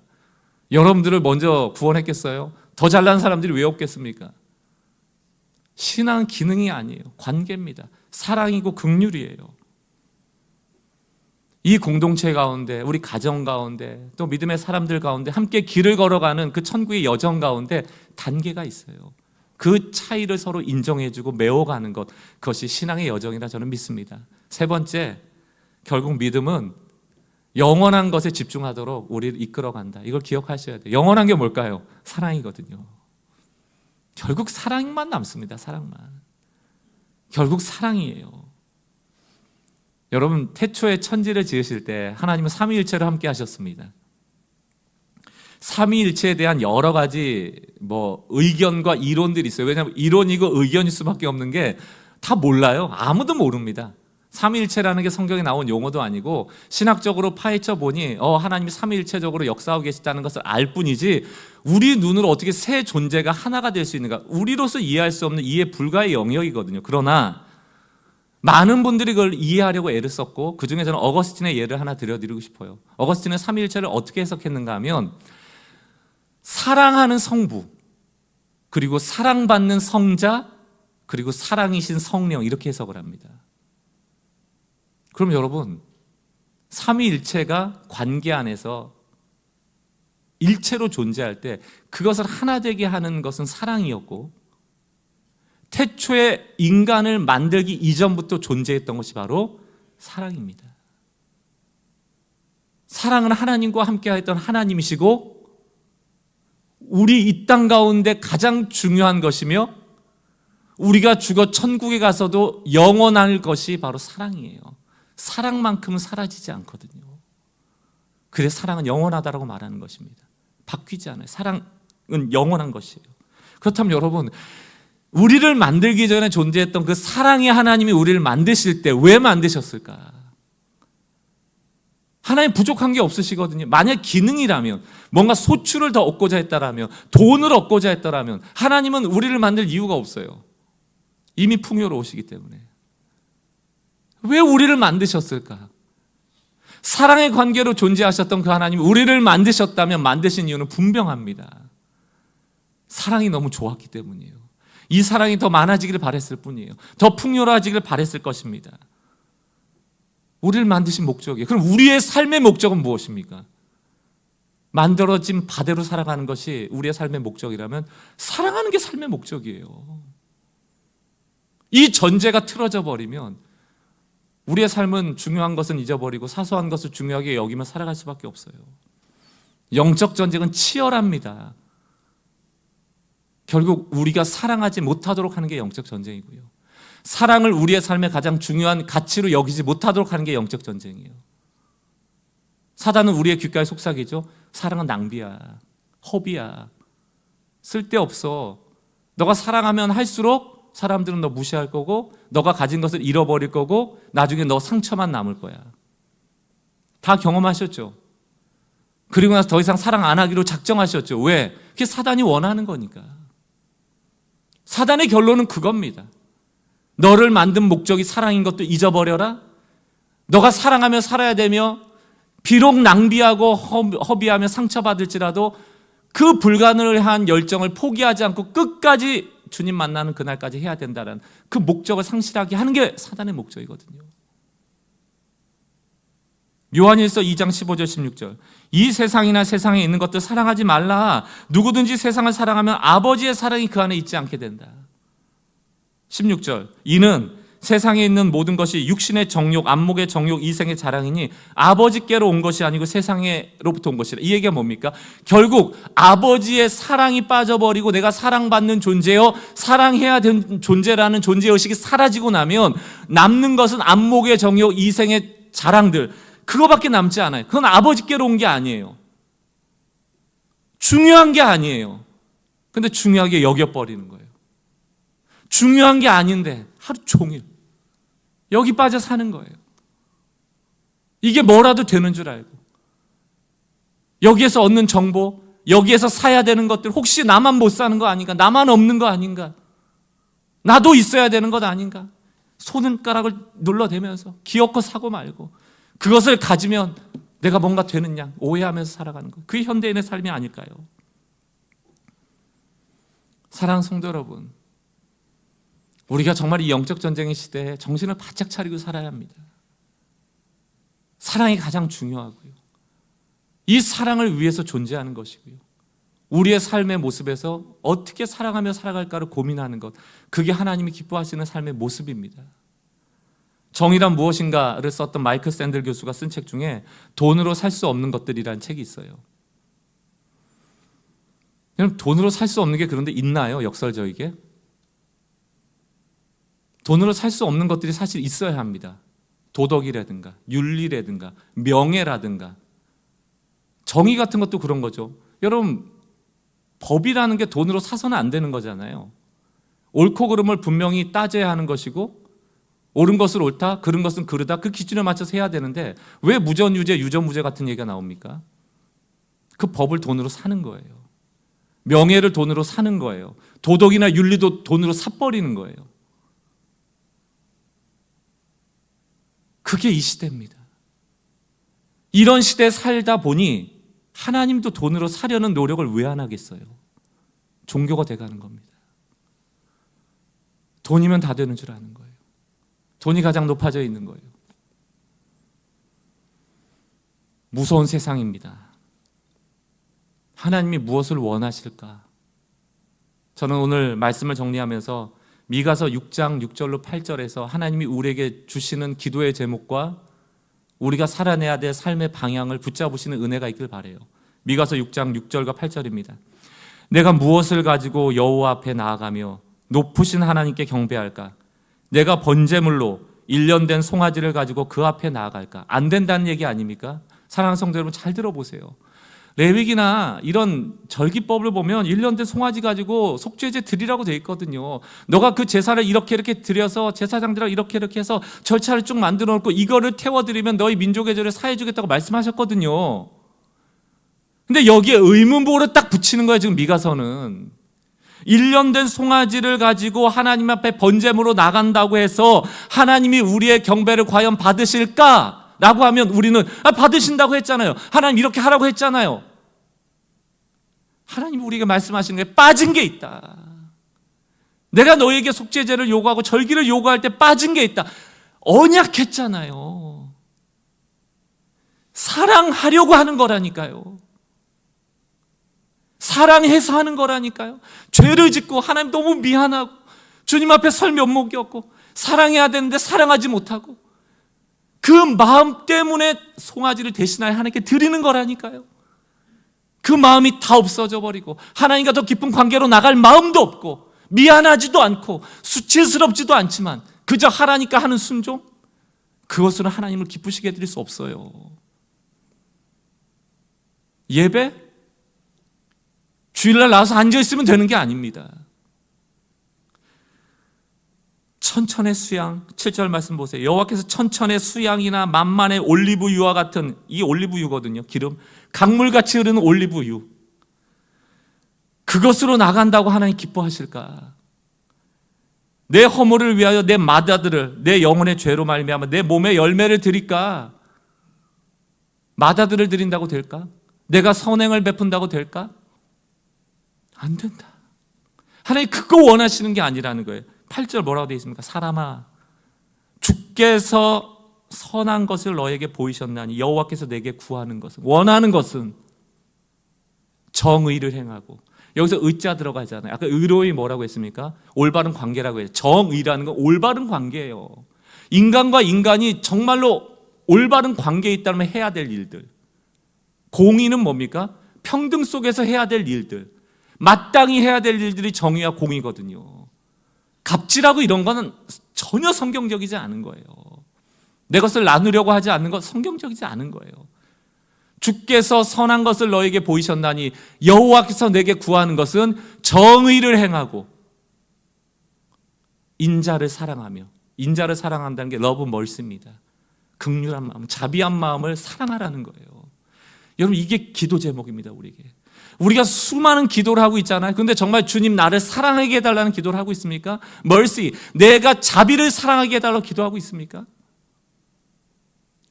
여러분들을 먼저 구원했겠어요? 더 잘난 사람들이 왜 없겠습니까? 신앙은 기능이 아니에요. 관계입니다. 사랑이고 긍휼이에요. 이 공동체 가운데, 우리 가정 가운데, 또 믿음의 사람들 가운데 함께 길을 걸어가는 그 천국의 여정 가운데 단계가 있어요. 그 차이를 서로 인정해주고 메워가는 것, 그것이 신앙의 여정이라 저는 믿습니다. 세 번째, 결국 믿음은 영원한 것에 집중하도록 우리를 이끌어간다. 이걸 기억하셔야 돼요. 영원한 게 뭘까요? 사랑이거든요. 결국 사랑만 남습니다. 사랑만. 결국 사랑이에요. 여러분, 태초에 천지를 지으실 때 하나님은 삼위일체로 함께 하셨습니다. 삼위일체에 대한 여러 가지 의견과 이론들이 있어요. 왜냐하면 이론이고 의견일 수밖에 없는 게 다 몰라요. 아무도 모릅니다. 삼위일체라는 게 성경에 나온 용어도 아니고 신학적으로 파헤쳐 보니 하나님이 삼위일체적으로 역사하고 계시다는 것을 알 뿐이지 우리 눈으로 어떻게 세 존재가 하나가 될 수 있는가, 우리로서 이해할 수 없는 이해 불가의 영역이거든요. 그러나 많은 분들이 그걸 이해하려고 애를 썼고 그중에 저는 어거스틴의 예를 하나 들려드리고 싶어요. 어거스틴은 삼위일체를 어떻게 해석했는가 하면 사랑하는 성부, 그리고 사랑받는 성자, 그리고 사랑이신 성령, 이렇게 해석을 합니다. 그럼 여러분, 삼위일체가 관계 안에서 일체로 존재할 때 그것을 하나 되게 하는 것은 사랑이었고, 태초에 인간을 만들기 이전부터 존재했던 것이 바로 사랑입니다. 사랑은 하나님과 함께했던 하나님이시고 우리 이 땅 가운데 가장 중요한 것이며 우리가 죽어 천국에 가서도 영원할 것이 바로 사랑이에요. 사랑만큼은 사라지지 않거든요. 그래서 사랑은 영원하다라고 말하는 것입니다. 바뀌지 않아요. 사랑은 영원한 것이에요. 그렇다면 여러분, 우리를 만들기 전에 존재했던 그 사랑의 하나님이 우리를 만드실 때 왜 만드셨을까? 하나님 부족한 게 없으시거든요. 만약 기능이라면, 뭔가 소출을 더 얻고자 했다라면, 돈을 얻고자 했다라면 하나님은 우리를 만들 이유가 없어요. 이미 풍요로우시기 때문에. 왜 우리를 만드셨을까? 사랑의 관계로 존재하셨던 그 하나님이 우리를 만드셨다면 만드신 이유는 분명합니다. 사랑이 너무 좋았기 때문이에요. 이 사랑이 더 많아지기를 바랬을 뿐이에요. 더 풍요로워지기를 바랬을 것입니다. 우리를 만드신 목적이에요. 그럼 우리의 삶의 목적은 무엇입니까? 만들어진 바대로 살아가는 것이 우리의 삶의 목적이라면 사랑하는 게 삶의 목적이에요. 이 전제가 틀어져 버리면 우리의 삶은 중요한 것은 잊어버리고 사소한 것을 중요하게 여기며 살아갈 수밖에 없어요. 영적 전쟁은 치열합니다. 결국 우리가 사랑하지 못하도록 하는 게 영적 전쟁이고요. 사랑을 우리의 삶의 가장 중요한 가치로 여기지 못하도록 하는 게 영적 전쟁이에요. 사단은 우리의 귓가에 속삭이죠. 사랑은 낭비야, 허비야, 쓸데없어. 너가 사랑하면 할수록 사람들은 너 무시할 거고 너가 가진 것을 잃어버릴 거고 나중에 너 상처만 남을 거야. 다 경험하셨죠? 그리고 나서 더 이상 사랑 안 하기로 작정하셨죠. 왜? 그게 사단이 원하는 거니까. 사단의 결론은 그겁니다. 너를 만든 목적이 사랑인 것도 잊어버려라. 너가 사랑하며 살아야 되며 비록 낭비하고 허비하며 상처받을지라도 그 불가능한 열정을 포기하지 않고 끝까지 주님 만나는 그날까지 해야 된다는 그 목적을 상실하게 하는 게 사단의 목적이거든요. 요한일서 2장 15절 16절 이 세상이나 세상에 있는 것들 사랑하지 말라. 누구든지 세상을 사랑하면 아버지의 사랑이 그 안에 있지 않게 된다. 16절 이는 세상에 있는 모든 것이 육신의 정욕, 안목의 정욕, 이생의 자랑이니 아버지께로 온 것이 아니고 세상으로부터 온 것이라. 이 얘기가 뭡니까? 결국 아버지의 사랑이 빠져버리고 내가 사랑받는 존재요, 사랑해야 되는 존재라는 존재의식이 사라지고 나면 남는 것은 안목의 정욕, 이생의 자랑들, 그거밖에 남지 않아요. 그건 아버지께로 온 게 아니에요. 중요한 게 아니에요. 근데 중요하게 여겨버리는 거예요. 중요한 게 아닌데 하루 종일 여기 빠져 사는 거예요. 이게 뭐라도 되는 줄 알고 여기에서 얻는 정보, 여기에서 사야 되는 것들, 혹시 나만 못 사는 거 아닌가? 나만 없는 거 아닌가? 나도 있어야 되는 것 아닌가? 손가락을 눌러대면서 기어코 사고 말고 그것을 가지면 내가 뭔가 되는 양 오해하면서 살아가는 것, 그게 현대인의 삶이 아닐까요? 사랑하는 성도 여러분, 우리가 정말 이 영적 전쟁의 시대에 정신을 바짝 차리고 살아야 합니다. 사랑이 가장 중요하고요. 이 사랑을 위해서 존재하는 것이고요. 우리의 삶의 모습에서 어떻게 사랑하며 살아갈까를 고민하는 것, 그게 하나님이 기뻐하시는 삶의 모습입니다. 정의란 무엇인가를 썼던 마이클 샌들 교수가 쓴 책 중에 돈으로 살 수 없는 것들이라는 책이 있어요. 여러분, 돈으로 살 수 없는 게 그런데 있나요? 역설적이게? 돈으로 살 수 없는 것들이 사실 있어야 합니다. 도덕이라든가 윤리라든가 명예라든가 정의 같은 것도 그런 거죠. 여러분, 법이라는 게 돈으로 사서는 안 되는 거잖아요. 옳고 그름을 분명히 따져야 하는 것이고, 옳은 것은 옳다, 그른 것은 그르다, 그 기준에 맞춰서 해야 되는데 왜 무전유죄, 유전무죄 같은 얘기가 나옵니까? 그 법을 돈으로 사는 거예요. 명예를 돈으로 사는 거예요. 도덕이나 윤리도 돈으로 사버리는 거예요. 그게 이 시대입니다. 이런 시대에 살다 보니 하나님도 돈으로 사려는 노력을 왜 안 하겠어요? 종교가 돼가는 겁니다. 돈이면 다 되는 줄 아는 거예요. 돈이 가장 높아져 있는 거예요. 무서운 세상입니다. 하나님이 무엇을 원하실까? 저는 오늘 말씀을 정리하면서 미가서 6장 6절로 8절에서 하나님이 우리에게 주시는 기도의 제목과 우리가 살아내야 될 삶의 방향을 붙잡으시는 은혜가 있길 바라요. 미가서 6장 6절과 8절입니다. 내가 무엇을 가지고 여호와 앞에 나아가며 높으신 하나님께 경배할까? 내가 번제물로 1년 된 송아지를 가지고 그 앞에 나아갈까? 안 된다는 얘기 아닙니까? 사랑하는 성도 여러분, 잘 들어보세요. 레위기나 이런 절기법을 보면 1년 된 송아지 가지고 속죄제 드리라고 되어 있거든요. 너가 그 제사를 이렇게 드려서 제사장들하고 이렇게 해서 절차를 쭉 만들어 놓고 이거를 태워드리면 너희 민족의 죄를 사해주겠다고 말씀하셨거든요. 근데 여기에 의문부호를 딱 붙이는 거예요. 지금 미가서는 1년 된 송아지를 가지고 하나님 앞에 번제물로 나간다고 해서 하나님이 우리의 경배를 과연 받으실까? 라고 하면 우리는 받으신다고 했잖아요. 하나님 이렇게 하라고 했잖아요. 하나님 우리에게 말씀하시는 게 빠진 게 있다. 내가 너에게 속죄제를 요구하고 절기를 요구할 때 빠진 게 있다. 언약했잖아요. 사랑하려고 하는 거라니까요. 사랑해서 하는 거라니까요. 죄를 짓고 하나님 너무 미안하고 주님 앞에 설 면목이 없고 사랑해야 되는데 사랑하지 못하고 그 마음 때문에 송아지를 대신하여 하나님께 드리는 거라니까요. 그 마음이 다 없어져 버리고 하나님과 더 깊은 관계로 나갈 마음도 없고 미안하지도 않고 수치스럽지도 않지만 그저 하라니까 하는 순종, 그것으로 하나님을 기쁘시게 해드릴 수 없어요. 예배? 주일날 나와서 앉아있으면 되는 게 아닙니다. 천천의 수양, 7절 말씀 보세요. 여호와께서 천천의 수양이나 만만의 올리브유와 같은, 이 올리브유거든요. 기름, 강물같이 흐르는 올리브유, 그것으로 나간다고 하나님 기뻐하실까? 내 허물을 위하여 내 맏아들을 내 영혼의 죄로 말미암아 내 몸에 열매를 드릴까? 맏아들을 드린다고 될까? 내가 선행을 베푼다고 될까? 안 된다. 하나님 그거 원하시는 게 아니라는 거예요. 8절 뭐라고 되어 있습니까? 사람아, 주께서 선한 것을 너에게 보이셨나니 여호와께서 내게 구하는 것은, 원하는 것은 정의를 행하고, 여기서 의자 들어가잖아요. 아까 의로이 뭐라고 했습니까? 올바른 관계라고 해요. 정의라는 건 올바른 관계예요. 인간과 인간이 정말로 올바른 관계에 있다면 해야 될 일들. 공의는 뭡니까? 평등 속에서 해야 될 일들, 마땅히 해야 될 일들이 정의와 공의거든요. 갑질하고 이런 거는 전혀 성경적이지 않은 거예요. 내 것을 나누려고 하지 않는 건 성경적이지 않은 거예요. 주께서 선한 것을 너에게 보이셨나니 여호와께서 내게 구하는 것은 정의를 행하고 인자를 사랑하며, 인자를 사랑한다는 게 러브 멀시입니다. 긍휼한 마음, 자비한 마음을 사랑하라는 거예요. 여러분, 이게 기도 제목입니다. 우리에게 우리가 수많은 기도를 하고 있잖아요. 근데 정말 주님 나를 사랑하게 해달라는 기도를 하고 있습니까? mercy, 내가 자비를 사랑하게 해달라고 기도하고 있습니까?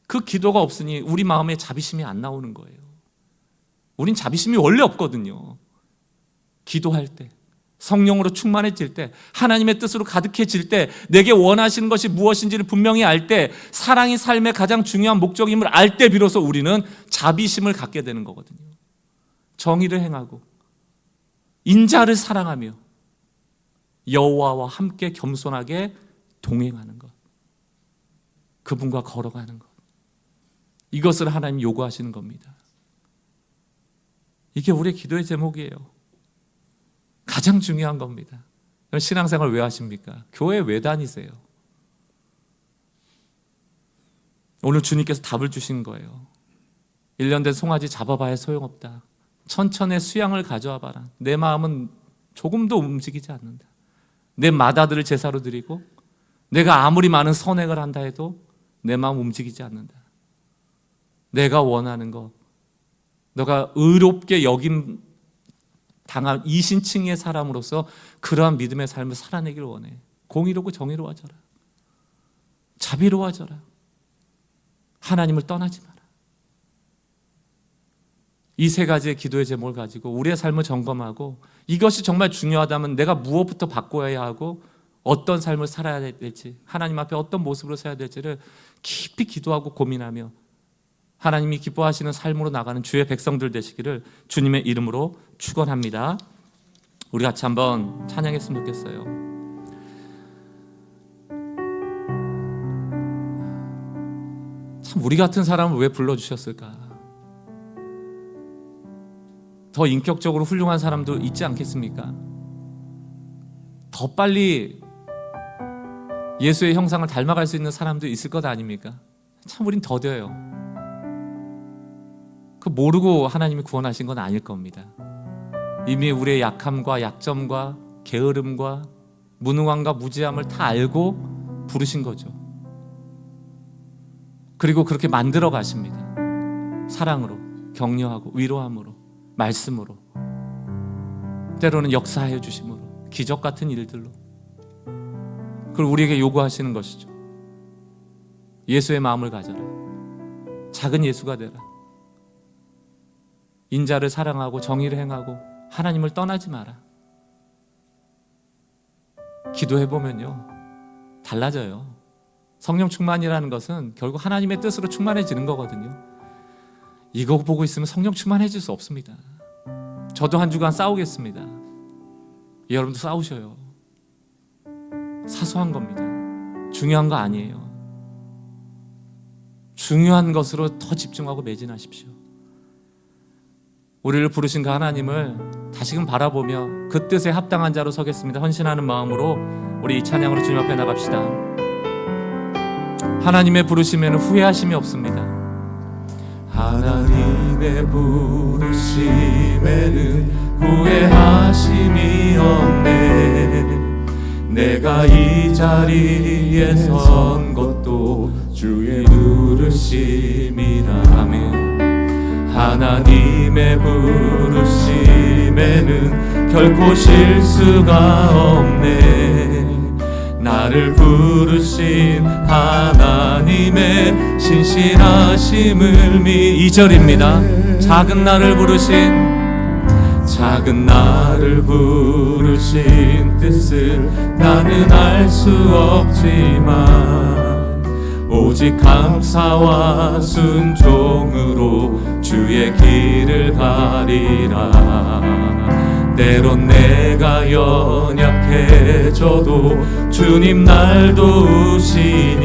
그 기도가 없으니 우리 마음에 자비심이 안 나오는 거예요. 우린 자비심이 원래 없거든요. 기도할 때, 성령으로 충만해질 때, 하나님의 뜻으로 가득해질 때, 내게 원하시는 것이 무엇인지를 분명히 알 때, 사랑이 삶의 가장 중요한 목적임을 알 때 비로소 우리는 자비심을 갖게 되는 거거든요. 정의를 행하고 인자를 사랑하며 여호와와 함께 겸손하게 동행하는 것, 그분과 걸어가는 것, 이것을 하나님 요구하시는 겁니다. 이게 우리의 기도의 제목이에요. 가장 중요한 겁니다. 신앙생활 왜 하십니까? 교회 왜 다니세요? 오늘 주님께서 답을 주신 거예요. 1년 된 송아지 잡아봐야 소용없다. 천천의 수양을 가져와 봐라. 내 마음은 조금도 움직이지 않는다. 내 맏아들을 제사로 드리고 내가 아무리 많은 선행을 한다 해도 내 마음 움직이지 않는다. 내가 원하는 거, 너가 의롭게 여김 당한 이신층의 사람으로서 그러한 믿음의 삶을 살아내기를 원해. 공의롭고 정의로워져라. 자비로워져라. 하나님을 떠나지 마라. 이 세 가지의 기도의 제목을 가지고 우리의 삶을 점검하고 이것이 정말 중요하다면 내가 무엇부터 바꿔야 하고 어떤 삶을 살아야 될지, 하나님 앞에 어떤 모습으로 서야 될지를 깊이 기도하고 고민하며 하나님이 기뻐하시는 삶으로 나가는 주의 백성들 되시기를 주님의 이름으로 축원합니다. 우리 같이 한번 찬양했으면 좋겠어요. 참 우리 같은 사람을 왜 불러주셨을까? 더 인격적으로 훌륭한 사람도 있지 않겠습니까? 더 빨리 예수의 형상을 닮아갈 수 있는 사람도 있을 것 아닙니까? 참 우린 더뎌요. 그 모르고 하나님이 구원하신 건 아닐 겁니다. 이미 우리의 약함과 약점과 게으름과 무능함과 무지함을 다 알고 부르신 거죠. 그리고 그렇게 만들어 가십니다. 사랑으로, 격려하고, 위로함으로, 말씀으로, 때로는 역사하여 주심으로, 기적 같은 일들로. 그걸 우리에게 요구하시는 것이죠. 예수의 마음을 가져라. 작은 예수가 되라. 인자를 사랑하고 정의를 행하고 하나님을 떠나지 마라. 기도해보면요, 달라져요. 성령 충만이라는 것은 결국 하나님의 뜻으로 충만해지는 거거든요. 이거 보고 있으면 성령 충만해질 수 없습니다. 저도 한 주간 싸우겠습니다. 여러분도 싸우셔요. 사소한 겁니다. 중요한 거 아니에요. 중요한 것으로 더 집중하고 매진하십시오. 우리를 부르신 그 하나님을 다시금 바라보며 그 뜻에 합당한 자로 서겠습니다. 헌신하는 마음으로 우리 이 찬양으로 주님 앞에 나갑시다. 하나님의 부르심에는 후회하심이 없습니다. 하나님의 부르심에는 후회하심이 없네. 내가 이 자리에 선 것도 주의 부르심이라. 아멘. 하나님의 부르심에는 결코 실수가 없네. 나를 부르신 하나님의 신실하심을 2절입니다. 작은 나를 부르신 뜻을 나는 알 수 없지만 오직 감사와 순종으로 주의 길을 가리라. 때론 내가 연약해져도 주님 날 도우시니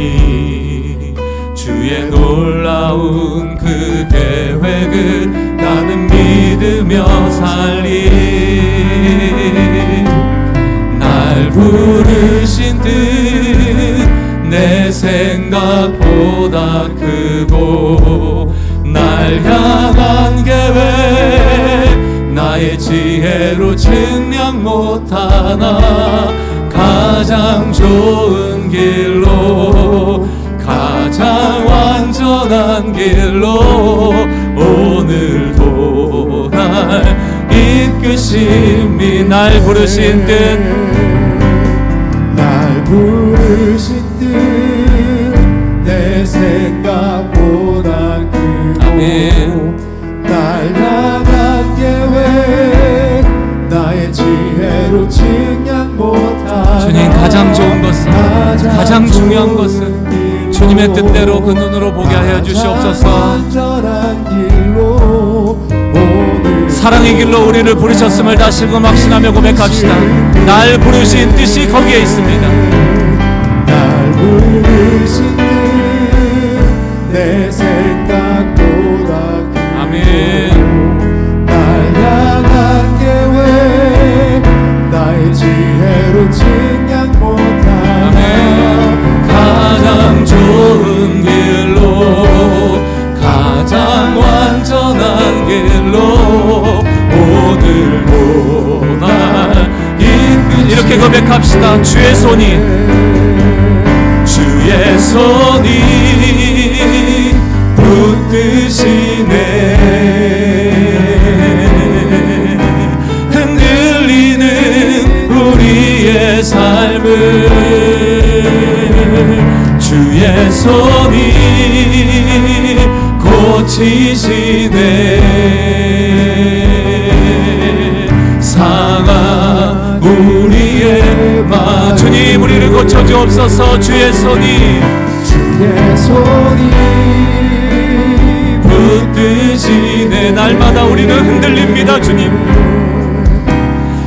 주의 놀라운 그 계획을 나는 믿으며 살리. 날 부르신 뜻 내 생각보다 크고 날 향한 계획 나의 지혜로 증명 못하나 가장 좋은 길로 가장 완전한 길로 오늘도 날 이끄심이 날 부르신 뜻 날 부르신 뜻 내 생각보다 크고 아멘. 날 향한 계획 나의 지혜로 측량 못하나 주님, 가장 좋은 것은, 가장 중요한 것은 주님의 뜻대로 그 눈으로 보게 하여 주시옵소서. 안전한 길로 오늘 사랑의 길로 우리를 부르셨음을 다시금 확신하며 고백합시다. 날 부르신 뜻이 거기에 있습니다. 날 부르신 뜻 내 생각보다 크고 아멘. 날 향한 계획 나의 지혜로 측량 못하나 아멘. 가장 좋은 길로 가장 완전한 길로 오늘도 날 이끄 이렇게 고백합시다. 주의 손이, 주의 손이 붙드시네 흔들리는 우리의 삶을 주의 손이 고치시네 상한 우리의 마음 주님 우리를 고쳐주옵소서. 주의 손이 주의 손이 붙드시네. 날마다 우리는 흔들립니다. 주님,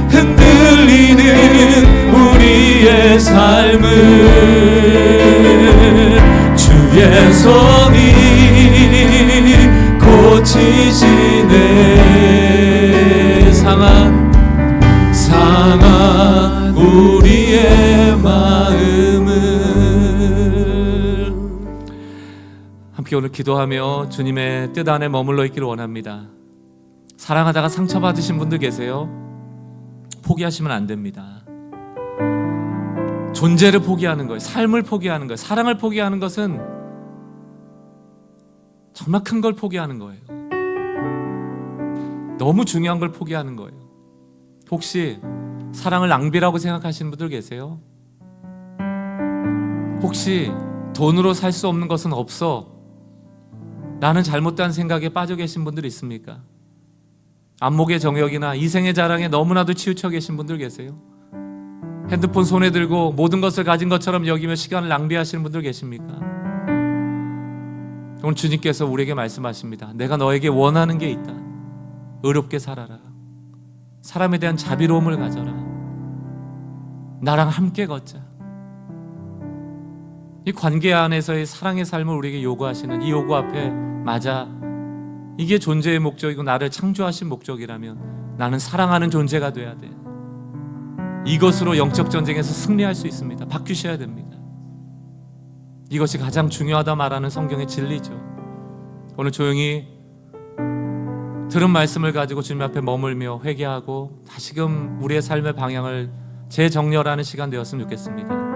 흔들리는 우리의 삶을 주의 손이 고치시네. 상한 우리의 마음을 함께 오늘 기도하며 주님의 뜻 안에 머물러 있기를 원합니다. 사랑하다가 상처받으신 분들 계세요? 포기하시면 안 됩니다. 존재를 포기하는 거예요. 삶을 포기하는 거예요. 사랑을 포기하는 것은 정말 큰 걸 포기하는 거예요. 너무 중요한 걸 포기하는 거예요. 혹시 사랑을 낭비라고 생각하시는 분들 계세요? 혹시 돈으로 살 수 없는 것은 없어 라는 잘못된 생각에 빠져 계신 분들 있습니까? 안목의 정욕이나 이생의 자랑에 너무나도 치우쳐 계신 분들 계세요? 핸드폰 손에 들고 모든 것을 가진 것처럼 여기며 시간을 낭비하시는 분들 계십니까? 오늘 주님께서 우리에게 말씀하십니다. 내가 너에게 원하는 게 있다. 의롭게 살아라. 사람에 대한 자비로움을 가져라. 나랑 함께 걷자. 이 관계 안에서의 사랑의 삶을 우리에게 요구하시는 이 요구 앞에 맞아, 이게 존재의 목적이고 나를 창조하신 목적이라면 나는 사랑하는 존재가 돼야 돼. 이것으로 영적 전쟁에서 승리할 수 있습니다. 바뀌셔야 됩니다. 이것이 가장 중요하다 말하는 성경의 진리죠. 오늘 조용히 들은 말씀을 가지고 주님 앞에 머물며 회개하고 다시금 우리의 삶의 방향을 재정렬하는 시간 되었으면 좋겠습니다.